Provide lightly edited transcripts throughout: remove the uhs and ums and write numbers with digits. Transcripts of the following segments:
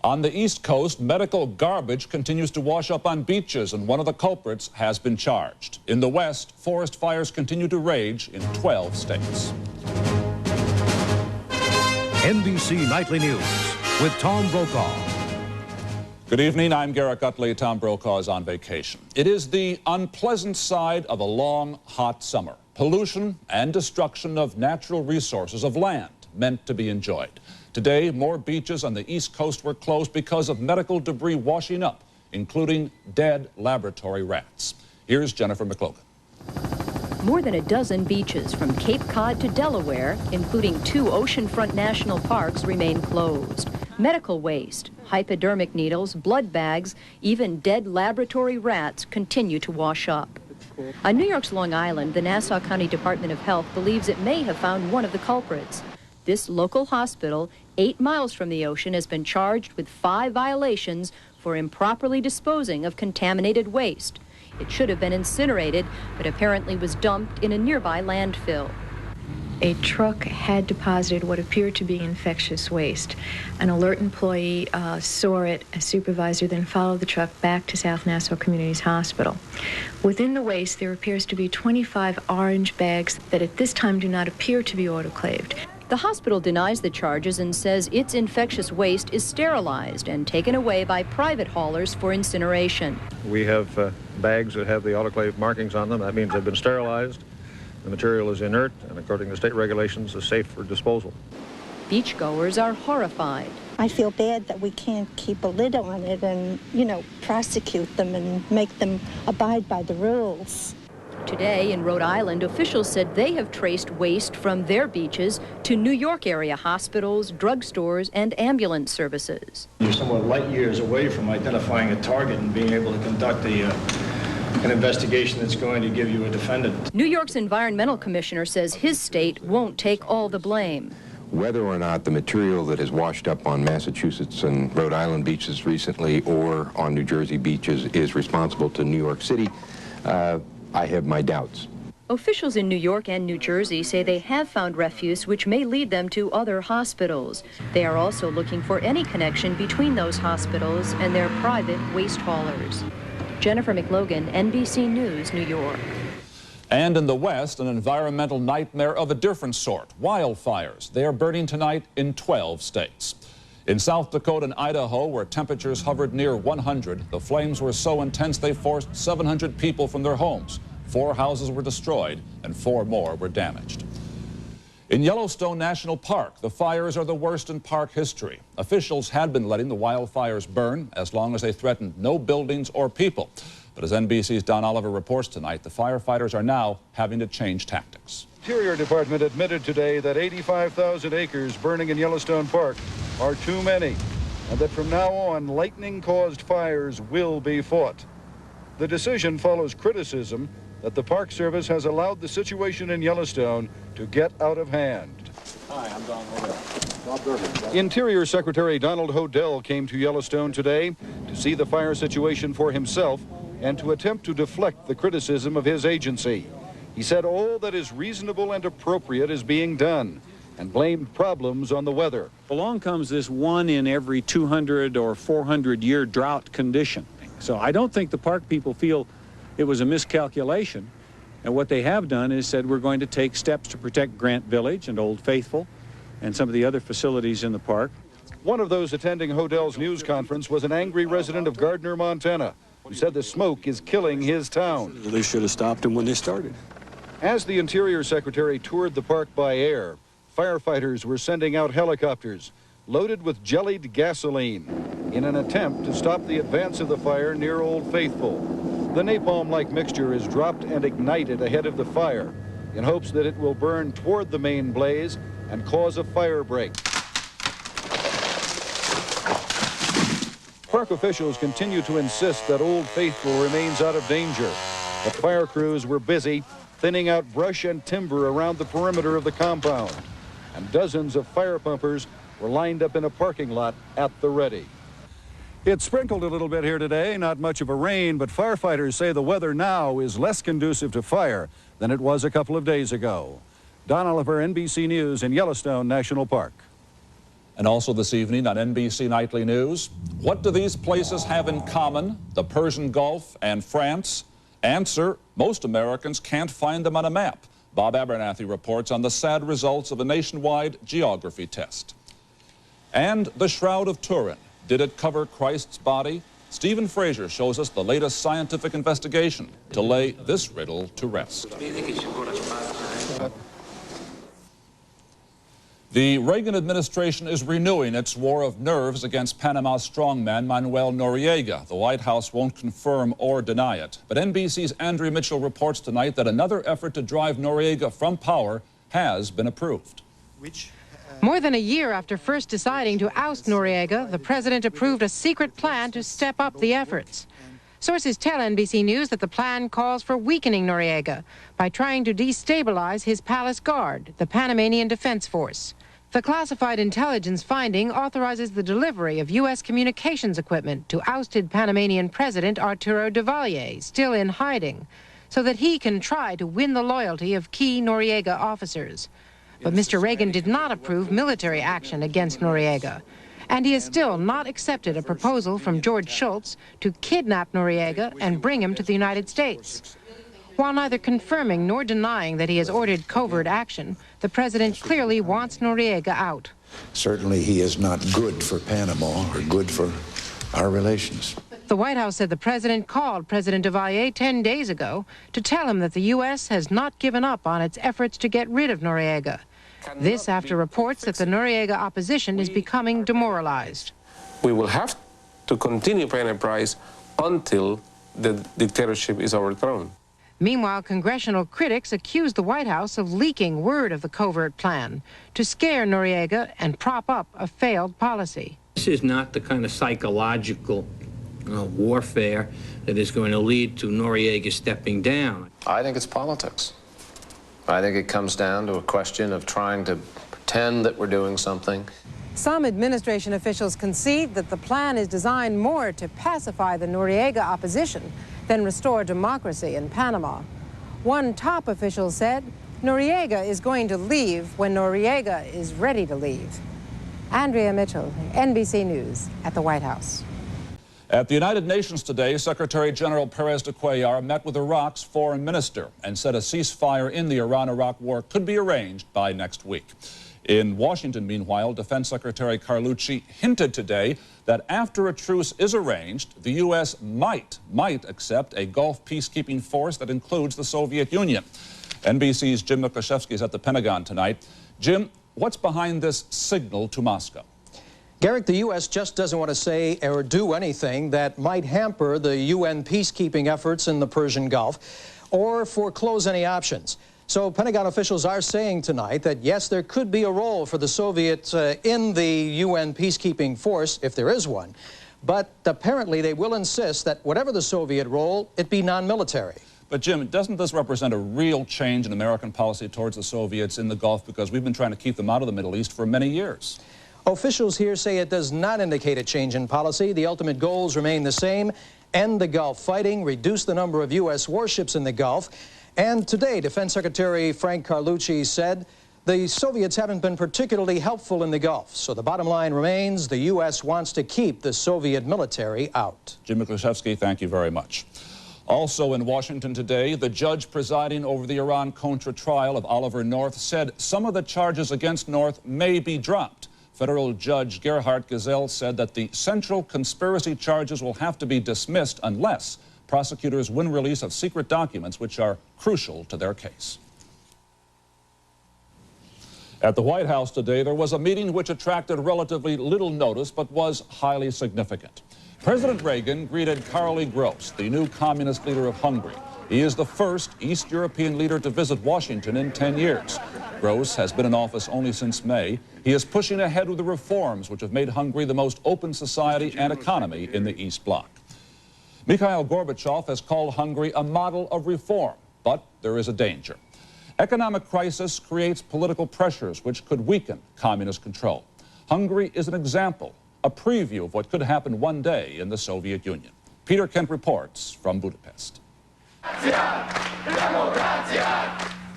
On the East Coast, medical garbage continues to wash up on beaches, and one of the culprits has been charged. In the West, forest fires continue to rage in 12 states. NBC Nightly News with Tom Brokaw. Good evening, I'm Garrett Utley. Tom Brokaw is on vacation. It is the unpleasant side of a long, hot summer. Pollution and destruction of natural resources of land meant to be enjoyed. Today, more beaches on the East Coast were closed because of medical debris washing up, including dead laboratory rats. Here's Jennifer McLogan. More than a dozen beaches from Cape Cod to Delaware, including 2 oceanfront national parks, remain closed. Medical waste, hypodermic needles, blood bags, even dead laboratory rats continue to wash up. On New York's Long Island, the Nassau County Department of Health believes it may have found one of the culprits. This local hospital, 8 miles from the ocean, has been charged with 5 violations for improperly disposing of contaminated waste. It should have been incinerated, but apparently was dumped in a nearby landfill. A truck had deposited what appeared to be infectious waste. An alert employee saw it. A supervisor then followed the truck back to South Nassau Community's Hospital. Within the waste, there appears to be 25 orange bags that at this time do not appear to be autoclaved. The hospital denies the charges and says its infectious waste is sterilized and taken away by private haulers for incineration. We have bags that have the autoclave markings on them. That means they've been sterilized. The material is inert and, according to state regulations, is safe for disposal. Beachgoers are horrified. I feel bad that we can't keep a lid on it and, prosecute them and make them abide by the rules. Today in Rhode Island, officials said they have traced waste from their beaches to New York area hospitals, drugstores, and ambulance services. You're somewhat light years away from identifying a target and being able to conduct an investigation that's going to give you a defendant. New York's environmental commissioner says his state won't take all the blame. Whether or not the material that has washed up on Massachusetts and Rhode Island beaches recently or on New Jersey beaches is responsible to New York City, I have my doubts. Officials in New York and New Jersey say they have found refuse which may lead them to other hospitals. They are also looking for any connection between those hospitals and their private waste haulers. Jennifer McLogan, NBC News, New York. And in the West, an environmental nightmare of a different sort, wildfires. They are burning tonight in 12 states. In South Dakota and Idaho, where temperatures hovered near 100, the flames were so intense they forced 700 people from their homes. 4 houses were destroyed and 4 more were damaged. In Yellowstone National Park, the fires are the worst in park history. Officials had been letting the wildfires burn as long as they threatened no buildings or people. But as NBC's Don Oliver reports tonight, the firefighters are now having to change tactics. Interior Department admitted today that 85,000 acres burning in Yellowstone Park are too many, and that from now on, lightning-caused fires will be fought. The decision follows criticism that the Park Service has allowed the situation in Yellowstone to get out of hand. Hi, I'm Don Hodell. Interior Secretary Donald Hodell came to Yellowstone today to see the fire situation for himself and to attempt to deflect the criticism of his agency. He said all that is reasonable and appropriate is being done and blamed problems on the weather. Along comes this 1 in every 200 or 400 year drought condition. So I don't think the park people feel it was a miscalculation. And what they have done is said we're going to take steps to protect Grant Village and Old Faithful and some of the other facilities in the park. One of those attending Hodell's news conference was an angry resident of Gardner, Montana, who said the smoke is killing his town. They should have stopped them when they started. As the Interior Secretary toured the park by air, firefighters were sending out helicopters loaded with jellied gasoline in an attempt to stop the advance of the fire near Old Faithful. The napalm-like mixture is dropped and ignited ahead of the fire in hopes that it will burn toward the main blaze and cause a fire break. Park officials continue to insist that Old Faithful remains out of danger, but fire crews were busy thinning out brush and timber around the perimeter of the compound, and dozens of fire pumpers were lined up in a parking lot at the ready. It sprinkled a little bit here today, not much of a rain, but firefighters say the weather now is less conducive to fire than it was a couple of days ago. Don Oliver, NBC News in Yellowstone National Park. And also this evening on NBC Nightly News, what do these places have in common, the Persian Gulf and France? Answer, most Americans can't find them on a map. Bob Abernathy reports on the sad results of a nationwide geography test. And the Shroud of Turin. Did it cover Christ's body? Stephen Fraser shows us the latest scientific investigation to lay this riddle to rest. The Reagan administration is renewing its war of nerves against Panama strongman Manuel Noriega. The White House won't confirm or deny it. But NBC's Andrea Mitchell reports tonight that another effort to drive Noriega from power has been approved. More than a year after first deciding to oust Noriega, the president approved a secret plan to step up the efforts. Sources tell NBC News that the plan calls for weakening Noriega by trying to destabilize his palace guard, the Panamanian Defense Force. The classified intelligence finding authorizes the delivery of U.S. communications equipment to ousted Panamanian President Arturo Duvalier, still in hiding, so that he can try to win the loyalty of key Noriega officers. But Mr. Reagan did not approve military action against Noriega, and he has still not accepted a proposal from George Shultz to kidnap Noriega and bring him to the United States. While neither confirming nor denying that he has ordered covert action, the president clearly wants Noriega out. Certainly he is not good for Panama or good for our relations. The White House said the president called President Duvalier 10 days ago to tell him that the U.S. has not given up on its efforts to get rid of Noriega. This after reports that the Noriega opposition is becoming demoralized. We will have to continue paying a price until the dictatorship is overthrown. Meanwhile, congressional critics accuse the White House of leaking word of the covert plan to scare Noriega and prop up a failed policy. This is not the kind of psychological warfare that is going to lead to Noriega stepping down. I think it's politics. I think it comes down to a question of trying to pretend that we're doing something. Some administration officials concede that the plan is designed more to pacify the Noriega opposition than restore democracy in Panama. One top official said Noriega is going to leave when Noriega is ready to leave. Andrea Mitchell, NBC News at the White House. At the United Nations today, Secretary General Perez de Cuellar met with Iraq's foreign minister and said a ceasefire in the Iran-Iraq war could be arranged by next week. In Washington, meanwhile, Defense Secretary Carlucci hinted today that after a truce is arranged, the U.S. might accept a Gulf peacekeeping force that includes the Soviet Union. NBC's Jim Miklaszewski is at the Pentagon tonight. Jim, what's behind this signal to Moscow? Garrick, the U.S. just doesn't want to say or do anything that might hamper the UN peacekeeping efforts in the Persian Gulf or foreclose any options. So Pentagon officials are saying tonight that, yes, there could be a role for the Soviets in the UN peacekeeping force, if there is one. But apparently they will insist that whatever the Soviet role, it be non-military. But, Jim, doesn't this represent a real change in American policy towards the Soviets in the Gulf, because we've been trying to keep them out of the Middle East for many years? Officials here say it does not indicate a change in policy. The ultimate goals remain the same: end the Gulf fighting, reduce the number of U.S. warships in the Gulf. And today, Defense Secretary Frank Carlucci said the Soviets haven't been particularly helpful in the Gulf. So the bottom line remains the U.S. wants to keep the Soviet military out. Jim Miklaszewski, thank you very much. Also in Washington today, the judge presiding over the Iran-Contra trial of Oliver North said some of the charges against North may be dropped. Federal Judge Gerhard Gesell said that the central conspiracy charges will have to be dismissed unless prosecutors win release of secret documents which are crucial to their case. At the White House today, there was a meeting which attracted relatively little notice but was highly significant. President Reagan greeted Karli Gross, the new communist leader of Hungary. He is the first East European leader to visit Washington in 10 years. Gross has been in office only since May. He is pushing ahead with the reforms which have made Hungary the most open society and economy in the East Bloc. Mikhail Gorbachev has called Hungary a model of reform, but there is a danger. Economic crisis creates political pressures which could weaken communist control. Hungary is an example, a preview of what could happen one day in the Soviet Union. Peter Kent reports from Budapest.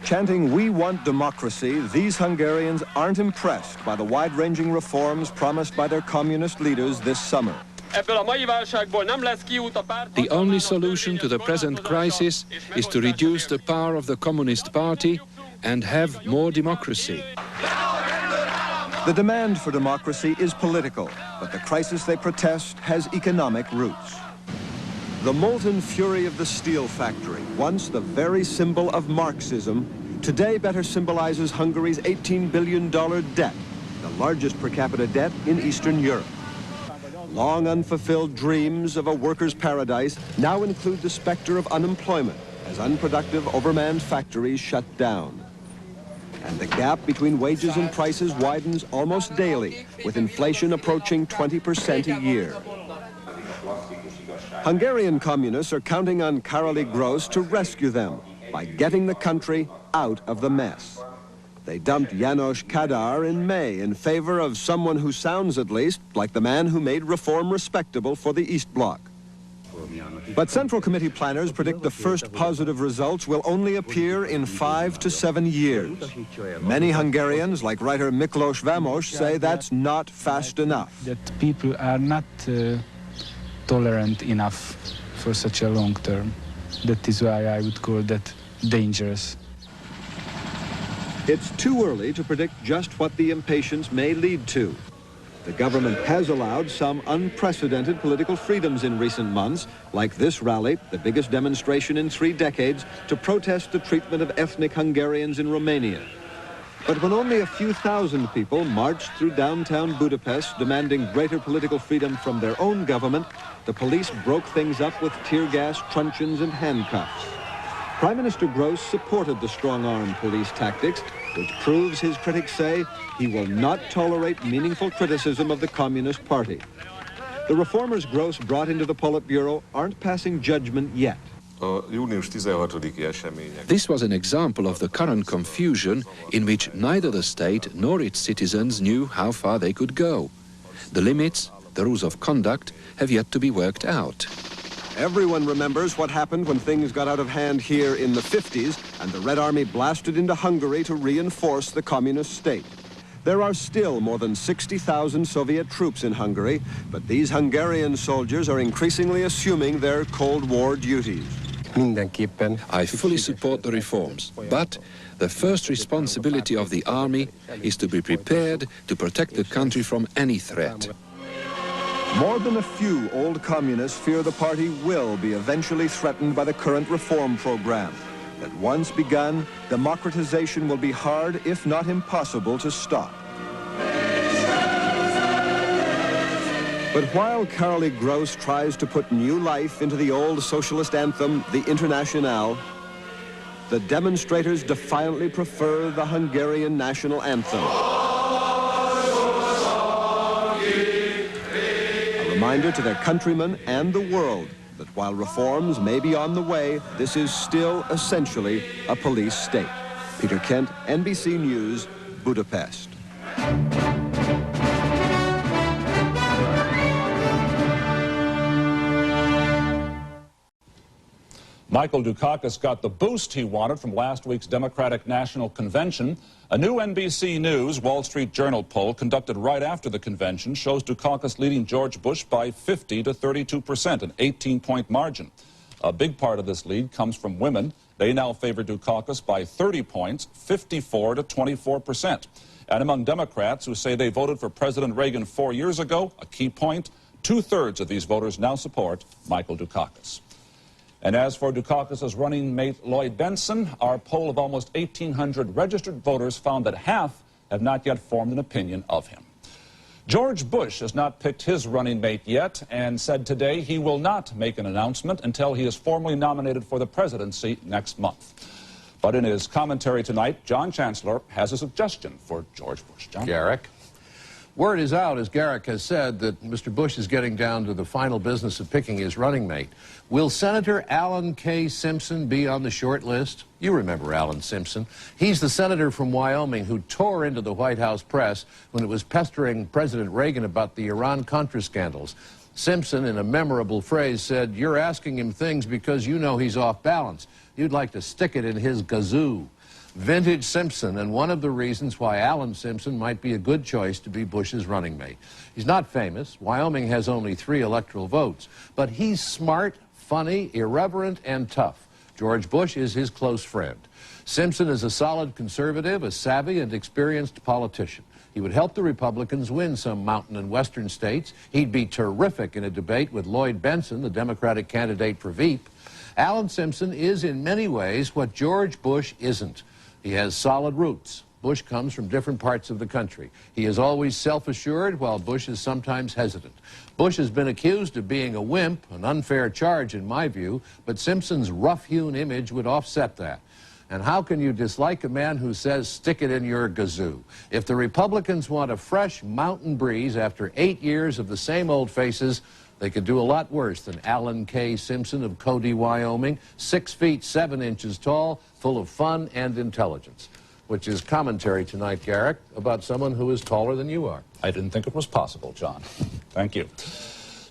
Chanting, "We want democracy," these Hungarians aren't impressed by the wide-ranging reforms promised by their communist leaders this summer. The only solution to the present crisis is to reduce the power of the Communist Party and have more democracy. The demand for democracy is political, but the crisis they protest has economic roots. The molten fury of the steel factory, once the very symbol of Marxism, today better symbolizes Hungary's $18 billion debt, the largest per capita debt in Eastern Europe. Long unfulfilled dreams of a worker's paradise now include the specter of unemployment as unproductive, overmanned factories shut down. And the gap between wages and prices widens almost daily, with inflation approaching 20% a year. Hungarian communists are counting on Károly Gross to rescue them by getting the country out of the mess. They dumped János Kádár in May in favor of someone who sounds, at least, like the man who made reform respectable for the East Bloc. But Central Committee planners predict the first positive results will only appear in 5 to 7 years. Many Hungarians, like writer Miklós Vámos, say that's not fast enough. That people are not tolerant enough for such a long term. That is why I would call that dangerous. It's too early to predict just what the impatience may lead to. The government has allowed some unprecedented political freedoms in recent months, like this rally, the biggest demonstration in 3 decades, to protest the treatment of ethnic Hungarians in Romania. But when only a few thousand people marched through downtown Budapest demanding greater political freedom from their own government, the police broke things up with tear gas, truncheons, and handcuffs. Prime Minister Gross supported the strong-arm police tactics, which proves, his critics say, he will not tolerate meaningful criticism of the Communist Party. The reformers Gross brought into the Politburo aren't passing judgment yet. This was an example of the current confusion in which neither the state nor its citizens knew how far they could go. The limits, the rules of conduct, have yet to be worked out. Everyone remembers what happened when things got out of hand here in the 50s and the Red Army blasted into Hungary to reinforce the communist state. There are still more than 60,000 Soviet troops in Hungary, but these Hungarian soldiers are increasingly assuming their Cold War duties. I fully support the reforms, but the first responsibility of the army is to be prepared to protect the country from any threat. More than a few old communists fear the party will be eventually threatened by the current reform program. That once begun, democratization will be hard, if not impossible, to stop. But while Károly Gross tries to put new life into the old socialist anthem, the Internationale, the demonstrators defiantly prefer the Hungarian national anthem. Reminder to their countrymen and the world that while reforms may be on the way, this is still essentially a police state. Peter Kent, NBC News, Budapest. Michael Dukakis got the boost he wanted from last week's Democratic National Convention. A new NBC News Wall Street Journal poll conducted right after the convention shows Dukakis leading George Bush by 50 to 32%, an 18-point margin. A big part of this lead comes from women. They now favor Dukakis by 30 points, 54 to 24%. And among Democrats who say they voted for President Reagan 4 years ago, a key point, 2/3 of these voters now support Michael Dukakis. And as for Dukakis' running mate Lloyd Bentsen, our poll of almost 1,800 registered voters found that half have not yet formed an opinion of him. George Bush has not picked his running mate yet and said today he will not make an announcement until he is formally nominated for the presidency next month. But in his commentary tonight, John Chancellor has a suggestion for George Bush. John? Garrick. Word is out, as Garrick has said, that Mr. Bush is getting down to the final business of picking his running mate. Will Senator Alan K. Simpson be on the short list? You remember Alan Simpson. He's the senator from Wyoming who tore into the White House press when it was pestering President Reagan about the Iran-Contra scandals. Simpson, in a memorable phrase, said, "You're asking him things because you know he's off balance. You'd like to stick it in his gazoo." Vintage Simpson, and one of the reasons why Alan Simpson might be a good choice to be Bush's running mate. He's not famous. Wyoming has only 3 electoral votes, but he's smart, funny, irreverent, and tough. George Bush is his close friend. Simpson is a solid conservative, a savvy and experienced politician. He would help the Republicans win some mountain and western states. He'd be terrific in a debate with Lloyd Benson, the Democratic candidate for Veep. Alan Simpson is in many ways what George Bush isn't. He has solid roots. Bush comes from different parts of the country. He is always self-assured, while Bush is sometimes hesitant. Bush has been accused of being a wimp, an unfair charge in my view, but Simpson's rough-hewn image would offset that. And how can you dislike a man who says, stick it in your gazoo? If the Republicans want a fresh mountain breeze after 8 years of the same old faces, they could do a lot worse than Alan K. Simpson of Cody, Wyoming, 6 feet 7 inches tall, full of fun and intelligence. Which is commentary tonight, Garrick, about someone who is taller than you are. I didn't think it was possible, John. Thank you.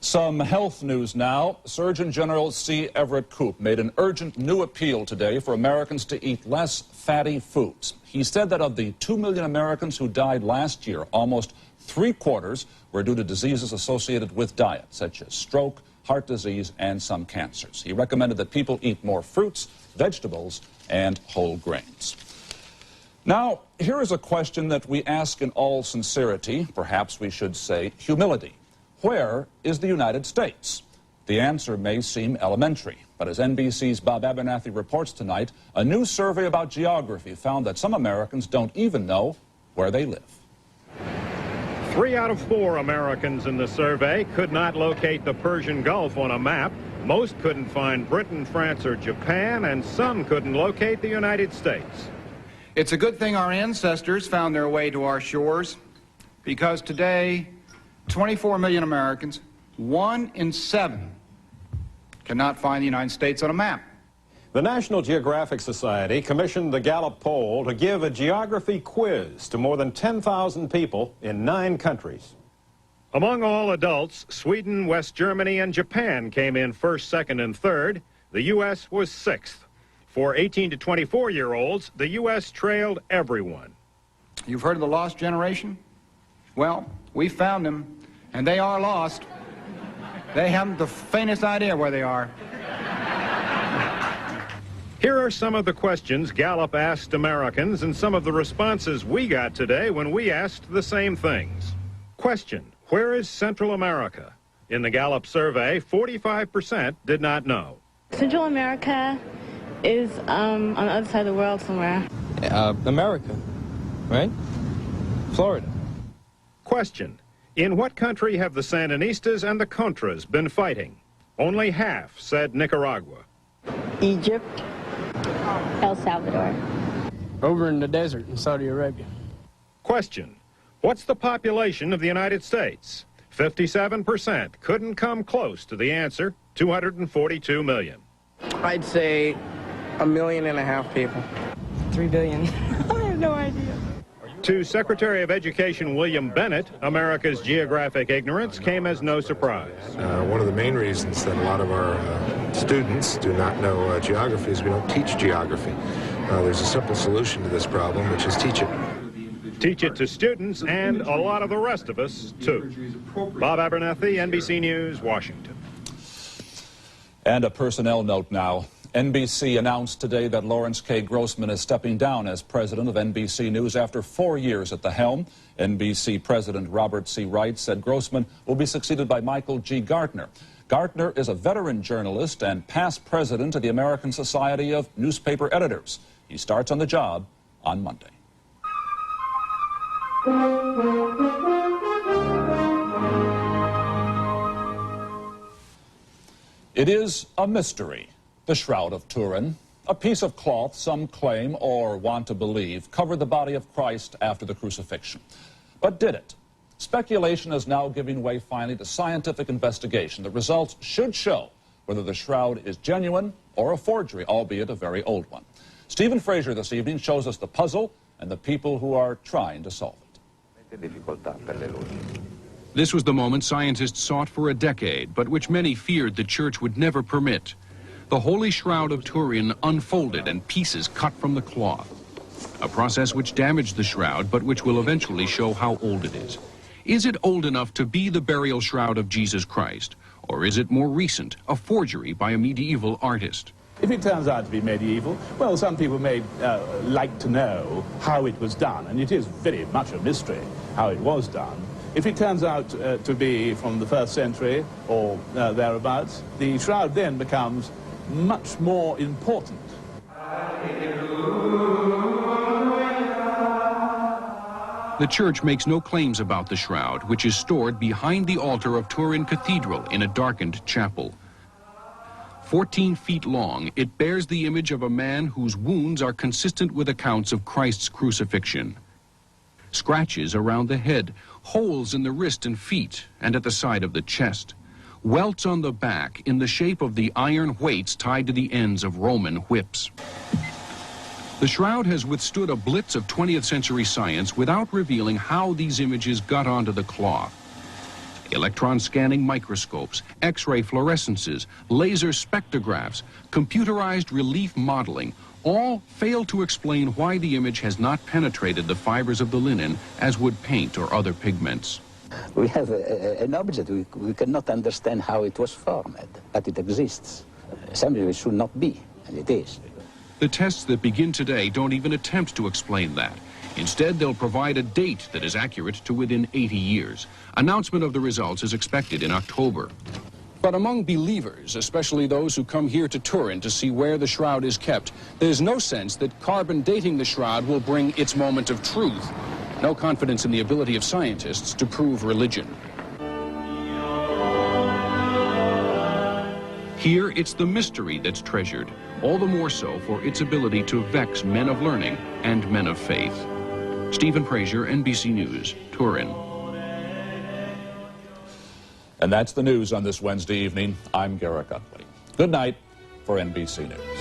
Some health news now. Surgeon General C. Everett Koop made an urgent new appeal today for Americans to eat less fatty foods. He said that of the 2 million Americans who died last year, almost 3/4 were due to diseases associated with diet, such as stroke, heart disease, and some cancers. He recommended that people eat more fruits, vegetables, and whole grains. Now, here is a question that we ask in all sincerity, perhaps we should say humility. Where is the United States? The answer may seem elementary, but as NBC's Bob Abernathy reports tonight, a new survey about geography found that some Americans don't even know where they live. 3 out of 4 Americans in the survey could not locate the Persian Gulf on a map. Most couldn't find Britain, France, or Japan, and some couldn't locate the United States. It's a good thing our ancestors found their way to our shores, because today, 24 million Americans, 1 in 7, cannot find the United States on a map. The National Geographic Society commissioned the Gallup poll to give a geography quiz to more than 10,000 people in 9 countries. Among all adults, Sweden, West Germany, and Japan came in first, second, and third. The U.S. was 6th. For 18 to 24-year-olds, the U.S. trailed everyone. You've heard of the lost generation? Well, we found them, and they are lost. They haven't the faintest idea where they are. Here are some of the questions Gallup asked Americans and some of the responses we got today when we asked the same things. Question: where is Central America? In the Gallup survey, 45% did not know. Central America is on the other side of the world somewhere. America, right? Florida. Question: in what country have the Sandinistas and the Contras been fighting? Only half said Nicaragua. Egypt. El Salvador. Over in the desert in Saudi Arabia. Question: what's the population of the United States? 57% couldn't come close to the answer, 242 million. I'd say 1.5 million people. 3 billion. I have no idea. To Secretary of Education William Bennett, America's geographic ignorance came as no surprise. One of the main reasons that a lot of our students do not know geography is we don't teach geography. There's a simple solution to this problem, which is teach it. Teach it to students and a lot of the rest of us, too. Bob Abernathy, NBC News, Washington. And a personnel note now. NBC announced today that Lawrence K. Grossman is stepping down as president of NBC News after 4 years at the helm. NBC President Robert C. Wright said Grossman will be succeeded by Michael G. Gartner. Gartner is a veteran journalist and past president of the American Society of Newspaper Editors. He starts on the job on Monday. It is a mystery. The Shroud of Turin, a piece of cloth some claim or want to believe covered the body of Christ after the crucifixion. But did it? Speculation is now giving way finally to scientific investigation. The results should show whether the shroud is genuine or a forgery, albeit a very old one. Stephen Frazier this evening shows us the puzzle and the people who are trying to solve it. This was the moment scientists sought for a decade, but which many feared the church would never permit. The Holy Shroud of Turin unfolded and pieces cut from the cloth. a process which damaged the shroud, but which will eventually show how old it is. Is it old enough to be the burial shroud of Jesus Christ, or is it more recent, a forgery by a medieval artist? If it turns out to be medieval, well, some people may like to know how it was done, and it is very much a mystery how it was done. If it turns out to be from the 1st century or thereabouts, the shroud then becomes much more important. The church makes no claims about the shroud, which is stored behind the altar of Turin Cathedral in a darkened chapel. 14 feet long, it bears the image of a man whose wounds are consistent with accounts of Christ's crucifixion. Scratches around the head, holes in the wrist and feet, and at the side of the chest. Welts on the back in the shape of the iron weights tied to the ends of Roman whips. The shroud has withstood a blitz of 20th century science without revealing how these images got onto the cloth. Electron scanning microscopes, X-ray fluorescences, laser spectrographs, computerized relief modeling all fail to explain why the image has not penetrated the fibers of the linen as would paint or other pigments. We have an object, we cannot understand how it was formed, but it exists. Something it should not be, and it is. The tests that begin today don't even attempt to explain that. Instead, they'll provide a date that is accurate to within 80 years. Announcement of the results is expected in October. But among believers, especially those who come here to Turin to see where the shroud is kept, there's no sense that carbon dating the shroud will bring its moment of truth. No confidence in the ability of scientists to prove religion. Here, it's the mystery that's treasured, all the more so for its ability to vex men of learning and men of faith. Stephen Frazier, NBC News, Turin. And that's the news on this Wednesday evening. I'm Garrick Utley. Good night for NBC News.